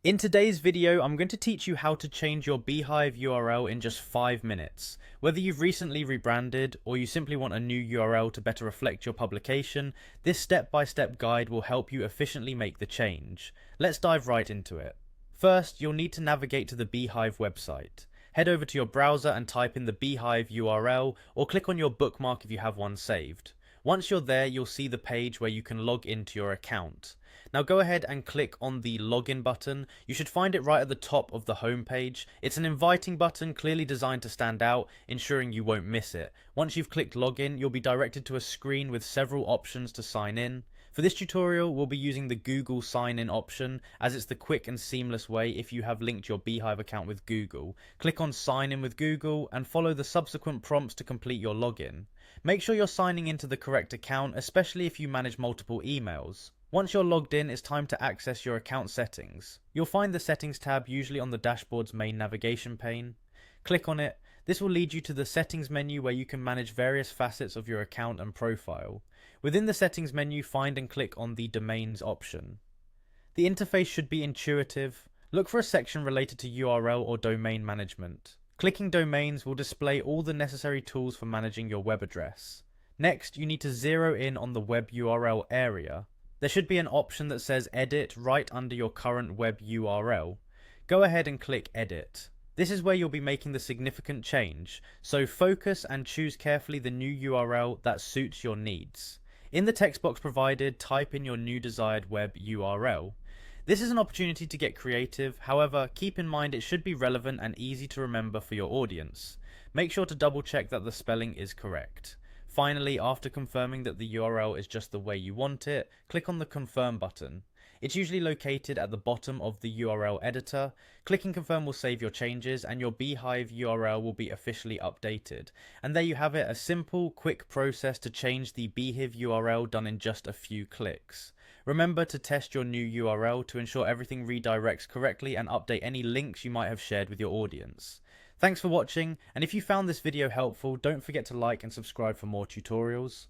In today's video, I'm going to teach you how to change your Beehiiv URL in just 5 minutes. Whether you've recently rebranded or you simply want a new URL to better reflect your publication, this step-by-step guide will help you efficiently make the change. Let's dive right into it. First, you'll need to navigate to the Beehiiv website. Head over to your browser and type in the Beehiiv URL or click on your bookmark if you have one saved. Once you're there, you'll see the page where you can log into your account. Now go ahead and click on the login button. You should find it right at the top of the home page. It's an inviting button clearly designed to stand out, ensuring you won't miss it. Once you've clicked login, you'll be directed to a screen with several options to sign in. For this tutorial, we'll be using the Google sign in option as it's the quick and seamless way if you have linked your Beehiiv account with Google. Click on sign in with Google and follow the subsequent prompts to complete your login. Make sure you're signing into the correct account, especially if you manage multiple emails. Once you're logged in, it's time to access your account settings. You'll find the settings tab usually on the dashboard's main navigation pane. Click on it. This will lead you to the settings menu where you can manage various facets of your account and profile. Within the settings menu, find and click on the domains option. The interface should be intuitive. Look for a section related to URL or domain management. Clicking domains will display all the necessary tools for managing your web address. Next, you need to zero in on the web URL area. There should be an option that says edit right under your current web URL. Go ahead and click edit. This is where you'll be making the significant change, so focus and choose carefully the new URL that suits your needs. In the text box provided, type in your new desired web URL. This is an opportunity to get creative, however, keep in mind it should be relevant and easy to remember for your audience. Make sure to double check that the spelling is correct. Finally, after confirming that the URL is just the way you want it, click on the confirm button. It's usually located at the bottom of the URL editor. Clicking confirm will save your changes and your Beehiiv URL will be officially updated. And there you have it, a simple, quick process to change the Beehiiv URL done in just a few clicks. Remember to test your new URL to ensure everything redirects correctly and update any links you might have shared with your audience. Thanks for watching, and if you found this video helpful, don't forget to like and subscribe for more tutorials.